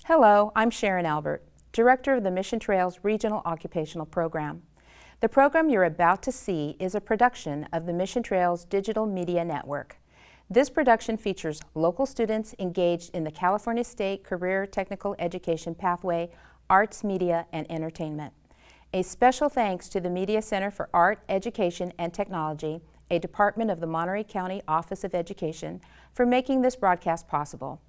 Hello, I'm Sharon Albert, Director of the Mission Trails Regional Occupational Program. The program you're about to see is a production of the Mission Trails Digital Media Network. This production features local students engaged in the California State Career Technical Education Pathway, Arts, Media, and Entertainment. A special thanks to the Media Center for Art, Education, and Technology, a department of the Monterey County Office of Education, for making this broadcast possible.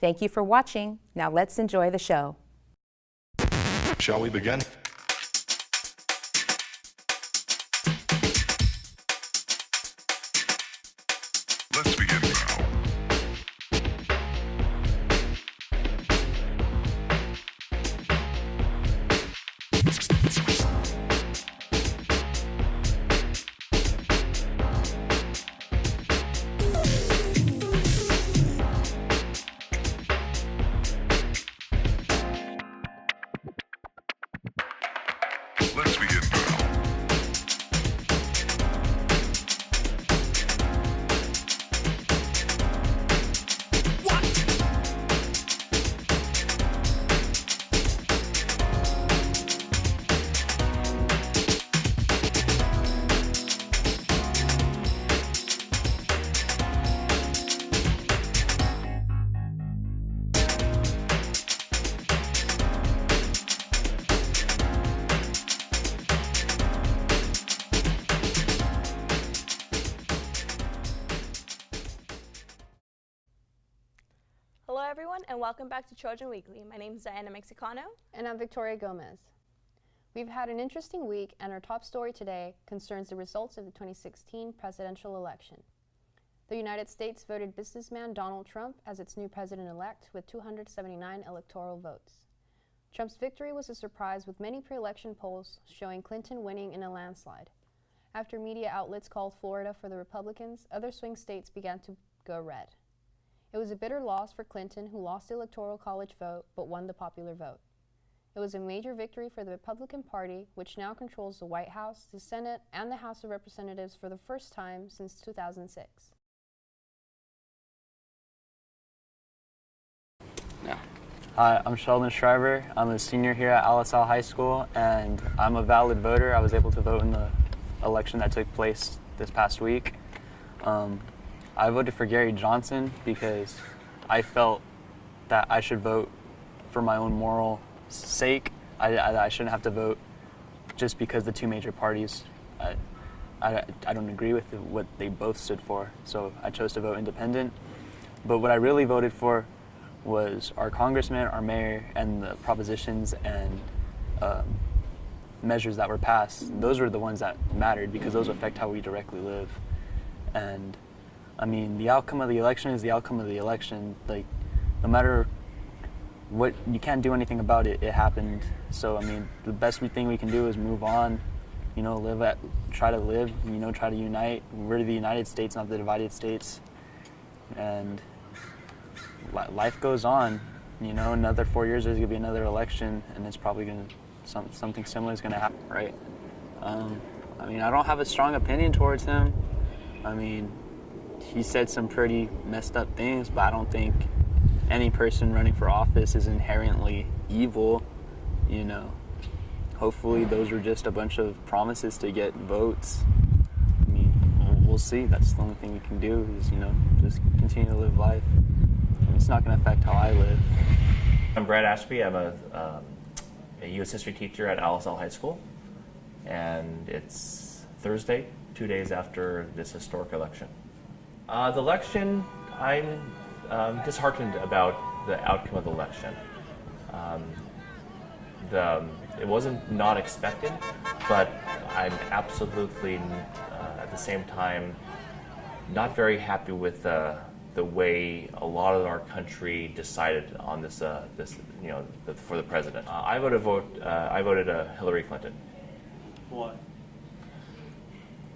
Thank you for watching. Now let's enjoy the show. Shall we begin? Let's begin now. Let's begin now. Hello everyone and welcome back to Trojan Weekly. My name is Diana Mexicano. And I'm Victoria Gomez. We've had an interesting week, and our top story today concerns the results of the 2016 presidential election. The United States voted businessman Donald Trump as its new president-elect with 279 electoral votes. Trump's victory was a surprise, with many pre-election polls showing Clinton winning in a landslide. After media outlets called Florida for the Republicans, other swing states began to go red. It was a bitter loss for Clinton, who lost the Electoral College vote but won the popular vote. It was a major victory for the Republican Party, which now controls the White House, the Senate, and the House of Representatives for the first time since 2006. Hi, I'm Sheldon Shriver. I'm a senior here at LSL High School, and I'm a valid voter. I was able to vote in the election that took place this past week. I voted for Gary Johnson because I felt that I should vote for my own moral sake. I shouldn't have to vote just because the two major parties, I don't agree with what they both stood for. So I chose to vote independent. But what I really voted for was our congressman, our mayor, and the propositions and measures that were passed. Those were the ones that mattered because those affect how we directly live. And I mean, the outcome of the election is the outcome of the election. Like, no matter what, you can't do anything about it. It happened. So, I mean, the best thing we can do is move on, try to live, try to unite. We're the United States, not the divided states. And life goes on. Another 4 years, there's going to be another election, and it's probably going to, something similar is going to happen, right? I don't have a strong opinion towards him. He said some pretty messed up things, but I don't think any person running for office is inherently evil, Hopefully those were just a bunch of promises to get votes. We'll see. That's the only thing we can do is, just continue to live life. It's not going to affect how I live. I'm Brad Ashby. I'm a U.S. history teacher at LSL High School, and it's Thursday, 2 days after this historic election. The election, I'm disheartened about the outcome of the election. It wasn't not expected, but I'm absolutely, at the same time, not very happy with the way a lot of our country decided on this, for the president. I voted Hillary Clinton. Why?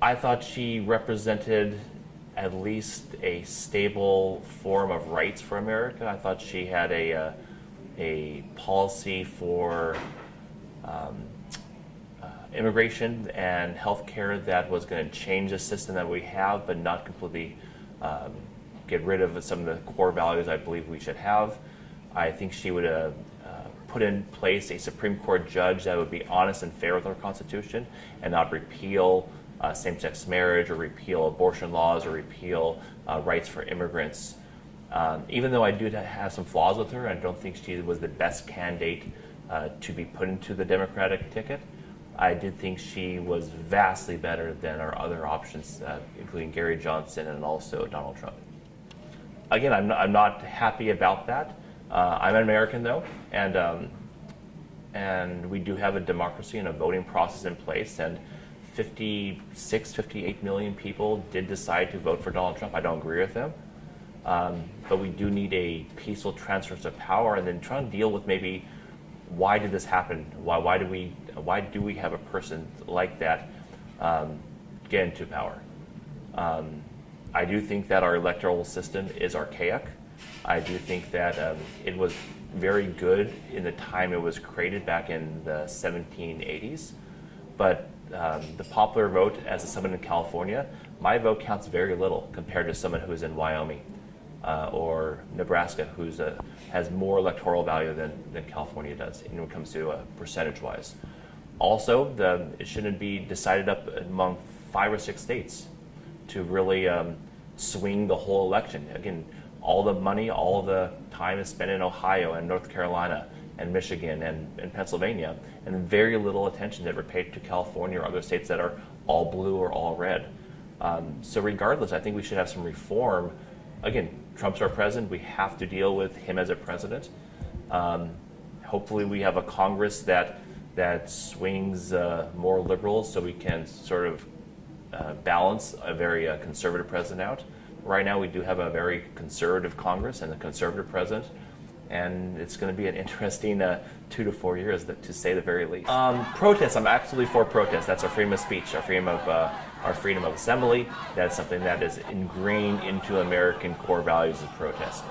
I thought she represented at least a stable form of rights for America. I thought she had a policy for immigration and healthcare that was going to change the system that we have, but not completely get rid of some of the core values I believe we should have. I think she would put in place a Supreme Court judge that would be honest and fair with our Constitution and not repeal same-sex marriage or repeal abortion laws or repeal rights for immigrants. Even though I do have some flaws with her, I don't think she was the best candidate to be put into the Democratic ticket. I did think she was vastly better than our other options, including Gary Johnson and also Donald Trump. Again, I'm not happy about that. I'm an American, though, and we do have a democracy and a voting process in place, and 58 million people did decide to vote for Donald Trump. I don't agree with them, but we do need a peaceful transfer of power, and then try and deal with maybe why did this happen? Why do we have a person like that get into power? I do think that our electoral system is archaic. I do think that it was very good in the time it was created back in the 1780s, but the popular vote, as someone in California, my vote counts very little compared to someone who's in Wyoming or Nebraska, who's has more electoral value than California does when it comes to percentage-wise. Also, it shouldn't be decided up among 5 or 6 states to really swing the whole election. Again, all the money, all the time is spent in Ohio and North Carolina and Michigan and Pennsylvania, and very little attention ever paid to California or other states that are all blue or all red. So regardless, I think we should have some reform. Again, Trump's our president. We have to deal with him as a president. Hopefully we have a Congress that swings more liberal so we can sort of balance a very conservative president out. Right now we do have a very conservative Congress and a conservative president, and it's going to be an interesting 2 to 4 years, to say the very least. Protests, I'm absolutely for protests. That's our freedom of speech, our freedom of assembly. That's something that is ingrained into American core values of protest.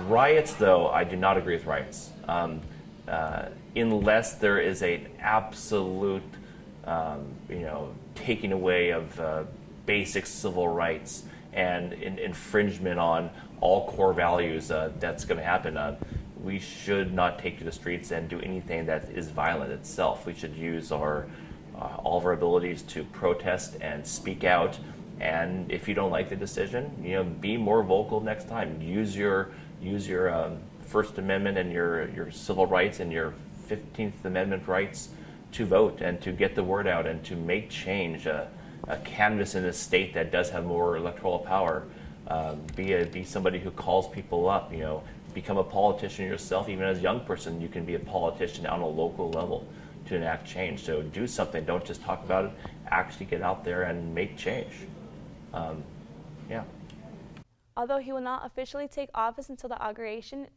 Riots, though, I do not agree with riots. Unless there is an absolute, taking away of basic civil rights and infringement on all core values, that's going to happen. We should not take to the streets and do anything that is violent itself. We should use all of our abilities to protest and speak out. And if you don't like the decision, be more vocal next time. Use your First Amendment and your civil rights and your 15th Amendment rights to vote and to get the word out and to make change. A canvas in a state that does have more electoral power. Be somebody who calls people up. Become a politician yourself. Even as a young person, you can be a politician on a local level to enact change. So do something. Don't just talk about it. Actually get out there and make change. Yeah. Although he will not officially take office until the inauguration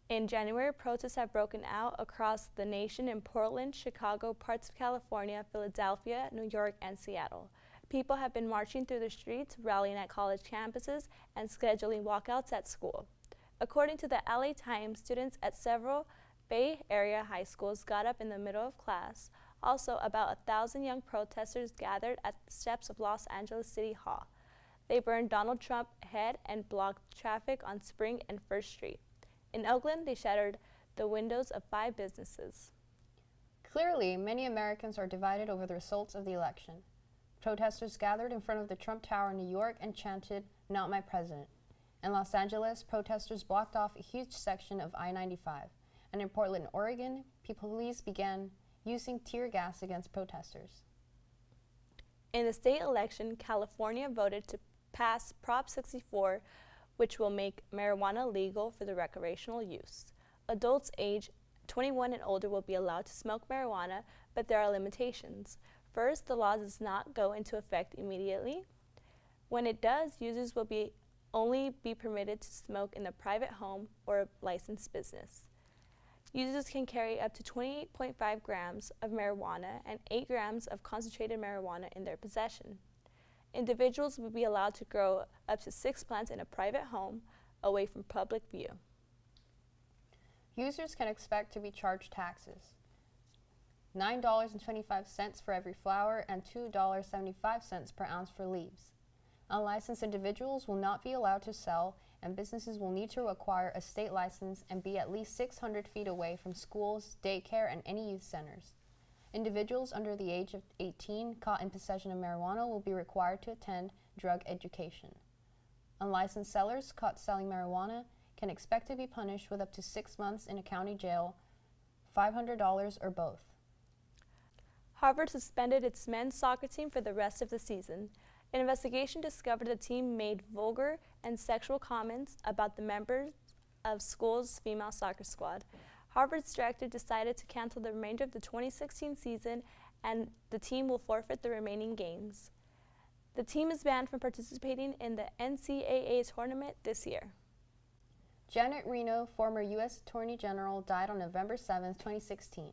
in January, protests have broken out across the nation in Portland, Chicago, parts of California, Philadelphia, New York, and Seattle. People have been marching through the streets, rallying at college campuses, and scheduling walkouts at school. According to the LA Times, students at several Bay Area high schools got up in the middle of class. Also, about 1,000 young protesters gathered at the steps of Los Angeles City Hall. They burned Donald Trump head and blocked traffic on Spring and First Street. In Oakland, they shattered the windows of 5 businesses. Clearly, many Americans are divided over the results of the election. Protesters gathered in front of the Trump Tower in New York and chanted, "Not my president." In Los Angeles, protesters blocked off a huge section of I-95. And in Portland, Oregon, police began using tear gas against protesters. In the state election, California voted to pass Prop 64, which will make marijuana legal for the recreational use. Adults age 21 and older will be allowed to smoke marijuana, but there are limitations. First, the law does not go into effect immediately. When it does, users will only be permitted to smoke in a private home or a licensed business. Users can carry up to 28.5 grams of marijuana and 8 grams of concentrated marijuana in their possession. Individuals will be allowed to grow up to 6 plants in a private home away from public view. Users can expect to be charged taxes. $9.25 for every flower and $2.75 per ounce for leaves. Unlicensed individuals will not be allowed to sell, and businesses will need to acquire a state license and be at least 600 feet away from schools, daycare, and any youth centers. Individuals under the age of 18 caught in possession of marijuana will be required to attend drug education. Unlicensed sellers caught selling marijuana can expect to be punished with up to 6 months in a county jail, $500, or both. Harvard suspended its men's soccer team for the rest of the season. An investigation discovered the team made vulgar and sexual comments about the members of school's female soccer squad. Harvard's director decided to cancel the remainder of the 2016 season, and the team will forfeit the remaining games. The team is banned from participating in the NCAA tournament this year. Janet Reno, former U.S. Attorney General, died on November 7, 2016.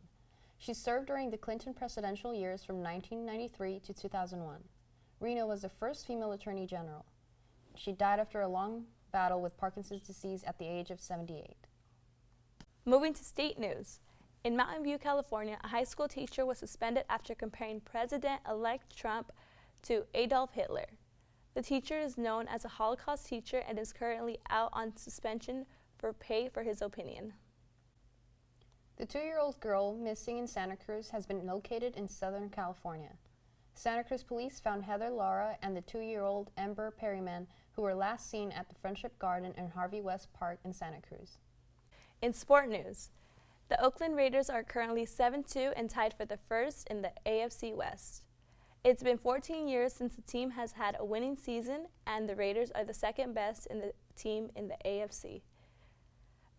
She served during the Clinton presidential years from 1993 to 2001. Reno was the first female Attorney General. She died after a long battle with Parkinson's disease at the age of 78. Moving to state news. In Mountain View, California, a high school teacher was suspended after comparing President-elect Trump to Adolf Hitler. The teacher is known as a Holocaust teacher and is currently out on suspension for pay for his opinion. The 2-year-old girl missing in Santa Cruz has been located in Southern California. Santa Cruz police found Heather Lara and the 2-year-old Ember Perryman, who were last seen at the Friendship Garden and Harvey West Park in Santa Cruz. In sport news, the Oakland Raiders are currently 7-2 and tied for the first in the AFC West. It's been 14 years since the team has had a winning season, and the Raiders are the second best in the team in the AFC.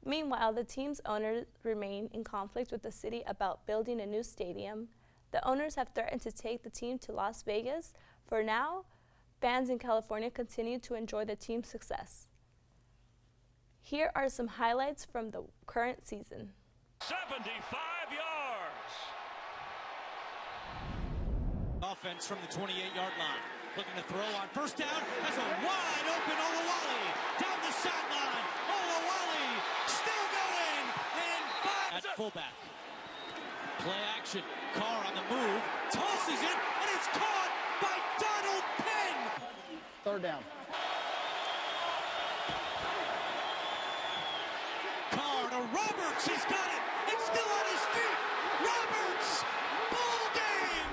Meanwhile, the team's owners remain in conflict with the city about building a new stadium. The owners have threatened to take the team to Las Vegas. For now, fans in California continue to enjoy the team's success. Here are some highlights from the current season. 75 yards. Offense from the 28-yard line. Looking to throw on first down. That's a wide open Olawale. Down the sideline. Olawale still going. And at fullback. Play action. Carr on the move. Tosses it. And it's caught by Donald Penn. Third down. Carr to Roberts. He's got it. It's still on his feet. Roberts. Ball game.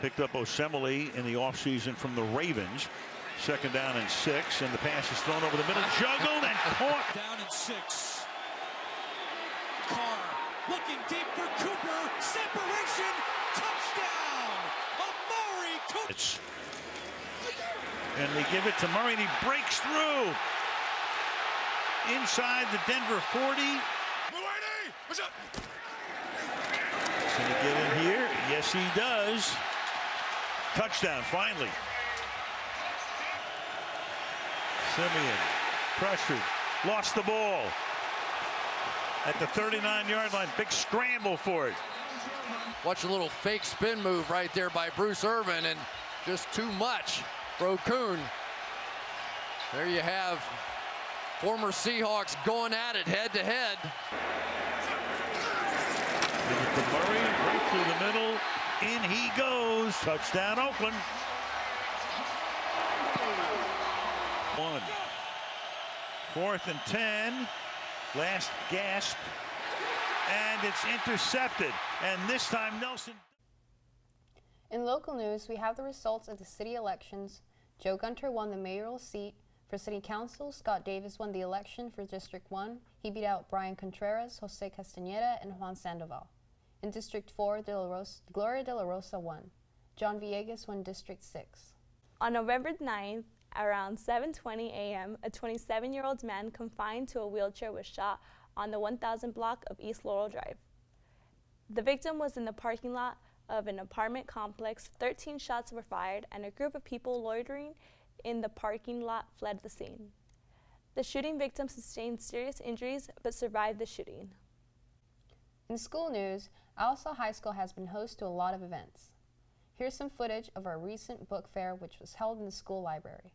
Picked up Osemele in the offseason from the Ravens. Second down and 6, and the pass is thrown over the middle, juggled and caught. Down and 6. Carr looking deep for Cooper. Separation. Touchdown. Amari Cooper. And they give it to Murray, and he breaks through. Inside the Denver 40. What's up? Can he get in here? Yes, he does. Touchdown, finally. Simeon, pressured, lost the ball. At the 39-yard line, big scramble for it. Watch a little fake spin move right there by Bruce Irvin, and just too much for Okun. There you have former Seahawks going at it head-to-head. Give it to Murray, right through the middle. In he goes. Touchdown, Oakland. 1. 4th and 10. Last gasp. And it's intercepted. And this time, Nelson. In local news, we have the results of the city elections. Joe Gunter won the mayoral seat. For city council, Scott Davis won the election for District 1. He beat out Brian Contreras, Jose Castañeda, and Juan Sandoval. In District 4, Gloria De La Rosa won. John Villegas won District 6. On November 9th, around 7:20 a.m., a 27-year-old man confined to a wheelchair was shot on the 1000 block of East Laurel Drive. The victim was in the parking lot of an apartment complex. 13 shots were fired, and a group of people loitering in the parking lot fled the scene. The shooting victim sustained serious injuries but survived the shooting. In school news, Alisal High School has been host to a lot of events. Here's some footage of our recent book fair, which was held in the school library.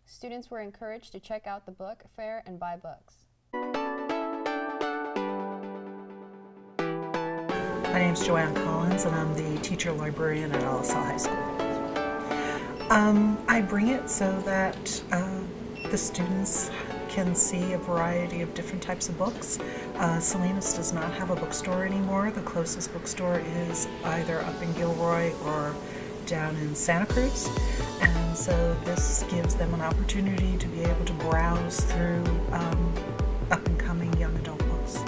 Students were encouraged to check out the book fair and buy books. My name's Joanne Collins, and I'm the teacher librarian at Alisal High School. I bring it so that the students can see a variety of different types of books. Salinas does not have a bookstore anymore. The closest bookstore is either up in Gilroy or down in Santa Cruz. And so this gives them an opportunity to be able to browse through up-and-coming young adult books.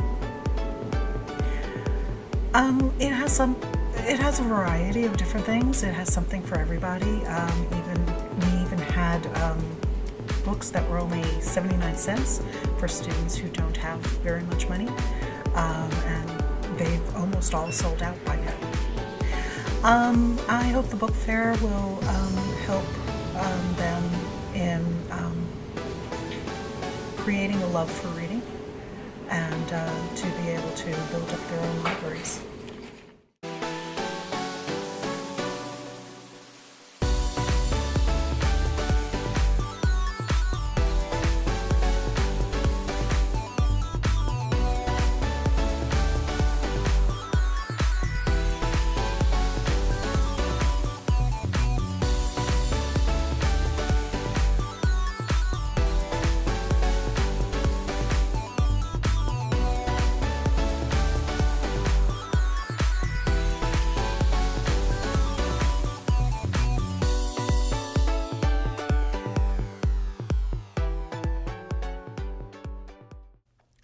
It has a variety of different things. It has something for everybody. We even had books that were only 79 cents for students who don't have very much money, and they've almost all sold out by now. I hope the book fair will help them in creating a love for reading and to be able to build up their own libraries.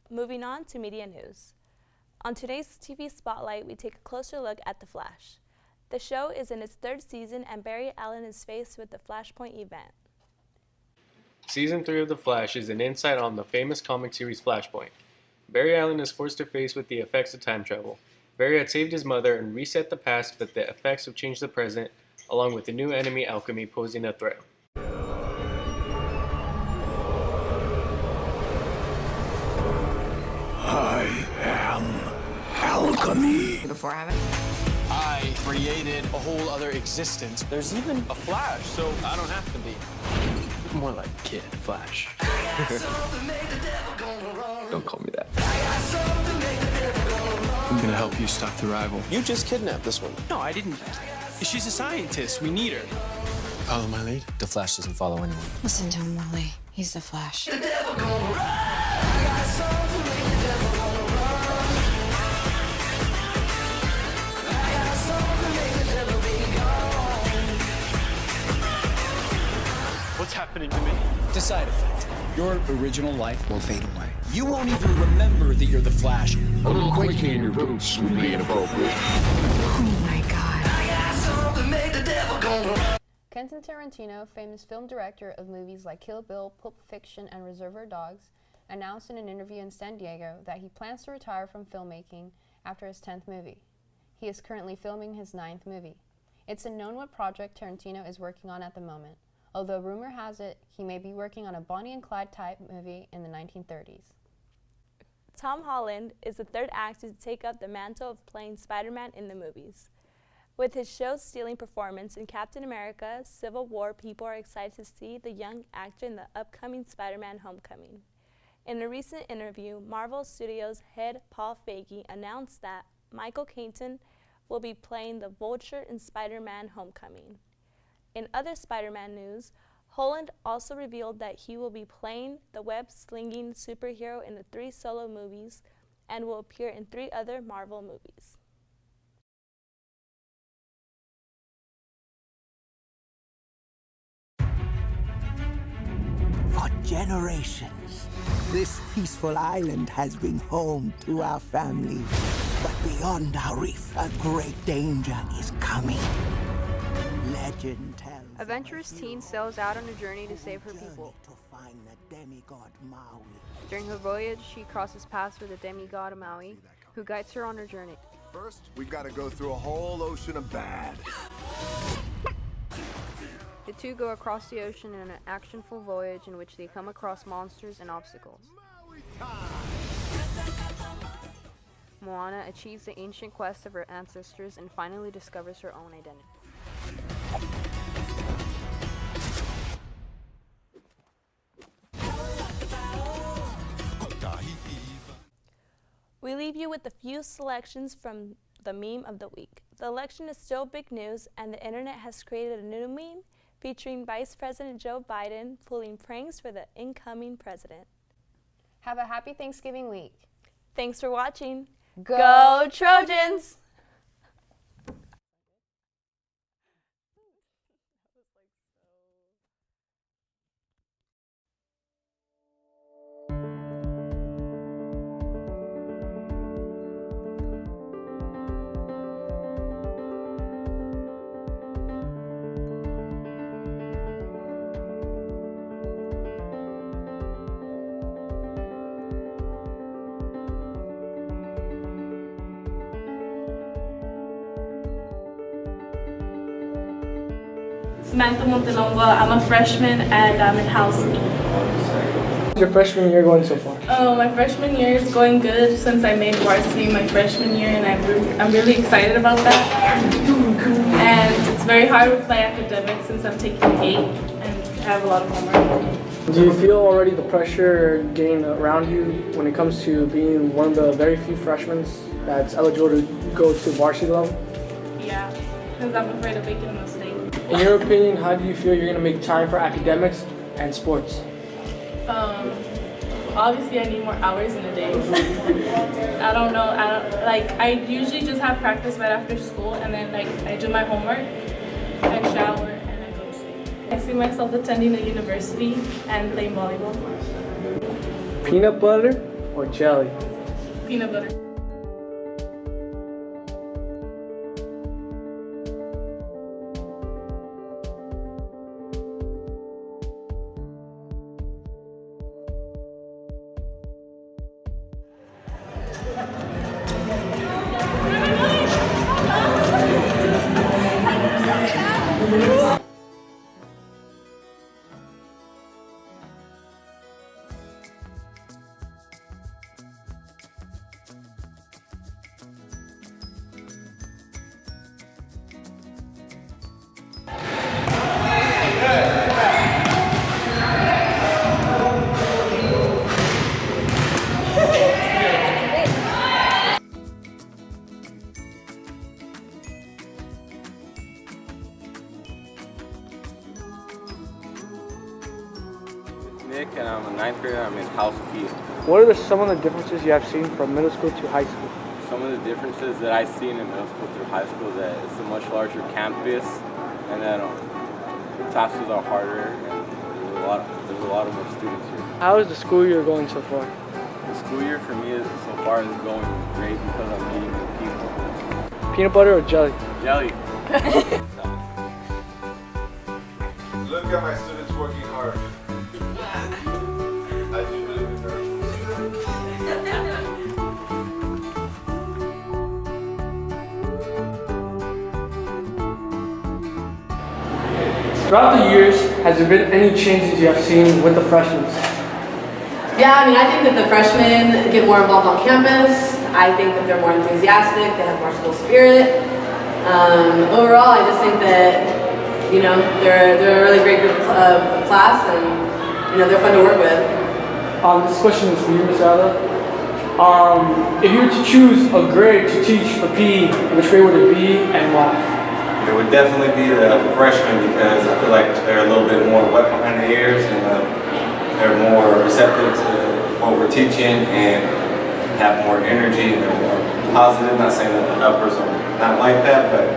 Moving on to media news. On today's TV Spotlight, we take a closer look at The Flash. The show is in its third season, and Barry Allen is faced with the Flashpoint event. Season 3 of The Flash is an insight on the famous comic series Flashpoint. Barry Allen is forced to face with the effects of time travel. Barry had saved his mother and reset the past, but the effects have changed the present, along with the new enemy Alchemy posing a threat. I am alchemy. Before having I created a whole other existence. There's even a Flash, so I don't have to be. More like Kid Flash. Don't call me that. I'm gonna help you stop the rival. You just kidnapped this one. No, I didn't. She's a scientist. We need her. Follow my lead. The Flash doesn't follow anyone. Listen to him, Wally. He's the Flash. What's happening to me? The side effect. Your original life will fade away. You won't even remember that you're the Flash. A little quaking in your boots would be inappropriate. Oh my God. Quentin Tarantino, famous film director of movies like Kill Bill, Pulp Fiction, and Reservoir Dogs, announced in an interview in San Diego that he plans to retire from filmmaking after his 10th movie. He is currently filming his 9th movie. It's unknown what project Tarantino is working on at the moment, although rumor has it he may be working on a Bonnie and Clyde type movie in the 1930s. Tom Holland is the third actor to take up the mantle of playing Spider-Man in the movies. With his show-stealing performance in Captain America: Civil War, people are excited to see the young actor in the upcoming Spider-Man Homecoming. In a recent interview, Marvel Studios head Paul Feig announced that Michael Keaton will be playing the Vulture in Spider-Man Homecoming. In other Spider-Man news, Holland also revealed that he will be playing the web-slinging superhero in the 3 solo movies and will appear in 3 other Marvel movies. For generations, this peaceful island has been home to our family. But beyond our reef, a great danger is coming. Legend tells. Adventurous teen sails out on a journey to save her people. To find the demigod Maui. During her voyage, she crosses paths with the demigod Maui, who guides her on her journey. First, we've got to go through a whole ocean of bad. The two go across the ocean in an actionful voyage in which they come across monsters and obstacles. Moana achieves the ancient quest of her ancestors and finally discovers her own identity. We leave you with a few selections from the meme of the week. The election is still big news, and the internet has created a new meme featuring Vice President Joe Biden pulling pranks for the incoming president. Have a happy Thanksgiving week. Thanks for watching. Go Trojans! Samantha Montelongo. I'm a freshman and I'm in house E. How's your freshman year going so far? Oh, my freshman year is going good since I made varsity my freshman year, and I'm really excited about that. And it's very hard with my academics since I'm taking GATE and have a lot of homework. Do you feel already the pressure getting around you when it comes to being one of the very few freshmen that's eligible to go to varsity level? Yeah, because I'm afraid of making a mistake. In your opinion, how do you feel you're going to make time for academics and sports? Obviously I need more hours in a day. I don't know, I usually just have practice right after school, and then I do my homework, I shower, and I go to sleep. I see myself attending a university and playing volleyball. Peanut butter or jelly? Peanut butter. Nick, and I'm a ninth grader. I'm in house P. What are some of the differences you have seen from middle school to high school? Some of the differences that I've seen in middle school through high school is that it's a much larger campus, and that the classes are harder, and there's a lot of more students here. How is the school year going so far? The school year for me so far is going great because I'm meeting new people. Peanut butter or jelly? Jelly. Look at my students working hard. I just really been nervous. Throughout the years, has there been any changes you have seen with the freshmen? Yeah, I mean, I think that the freshmen get more involved on campus. I think that they're more enthusiastic, they have more school spirit. Overall, I just think that, you know, they're a really great group of class, and, you know, they're fun to work with. This question is for you, Ms. Ada. If you were to choose a grade to teach for PE, which grade would it be and why? It would definitely be the freshmen, because I feel like they're a little bit more wet behind the ears, and they're more receptive to what we're teaching and have more energy, and they're more positive. Not saying that the uppers are not like that, but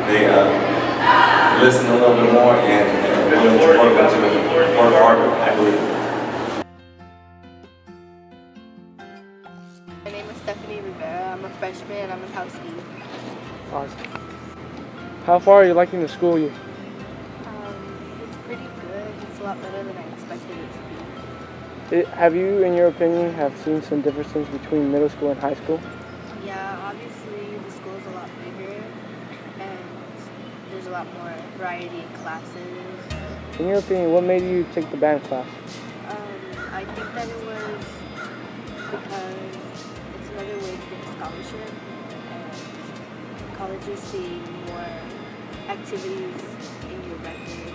they listen a little bit more and they're willing to work harder, I believe. My name is Stephanie Rivera. I'm a freshman and I'm in house E. Awesome. How far are you liking the school year? It's pretty good. It's a lot better than I expected it to be. Have you, in your opinion, have seen some differences between middle school and high school? Yeah, obviously the school is a lot bigger and there's a lot more variety in classes. In your opinion, what made you take the band class? I think that it was because it's another way to get a scholarship, and colleges seeing more activities in your record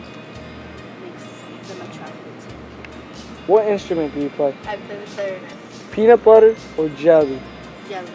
makes them attractive to you. What instrument do you play? I play the clarinet. Peanut butter or jelly? Jelly.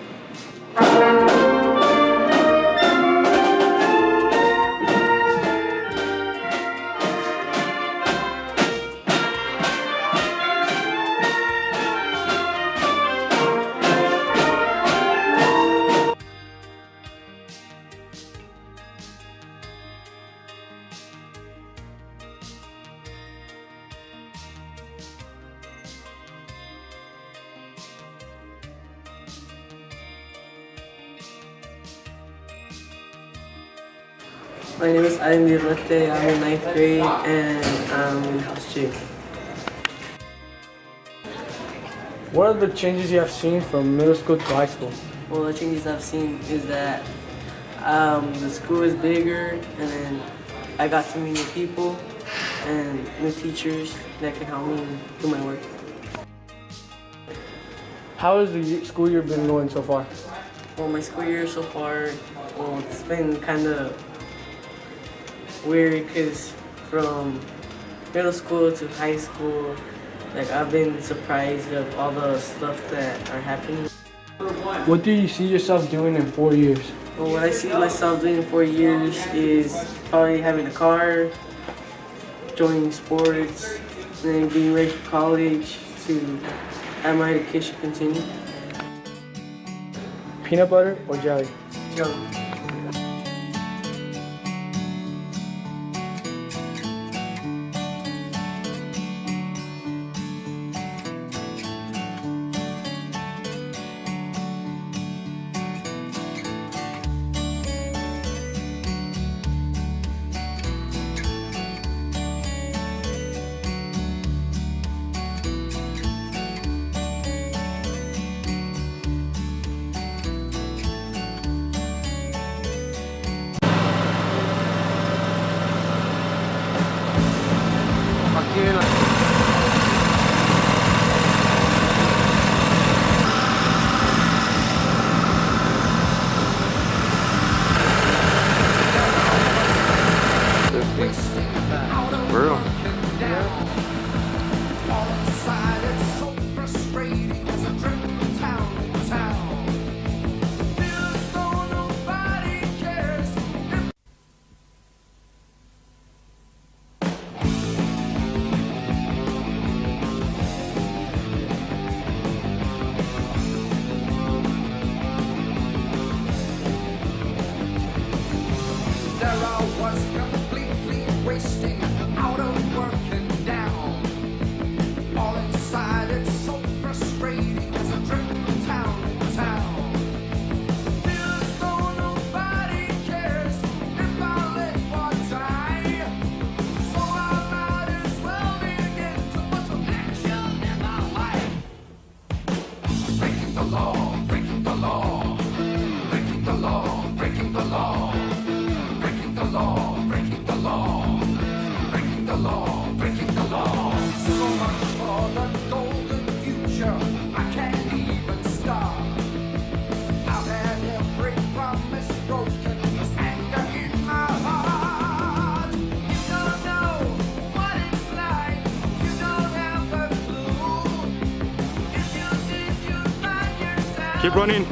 My name is Adam Birrete. I'm in 9th grade and I'm in House J. What are the changes you have seen from middle school to high school? Well, the changes I've seen is that the school is bigger, and then I got to meet new people and new teachers that can help me do my work. How has the school year been going so far? Well, my school year so far, well, it's been kind of weird because from middle school to high school, like I've been surprised of all the stuff that are happening. What do you see yourself doing in 4 years? Well, what I see myself doing in 4 years is probably having a car, joining sports, and then being ready for college to have my education continue. Peanut butter or jelly? Jelly. Brutal. Keep running.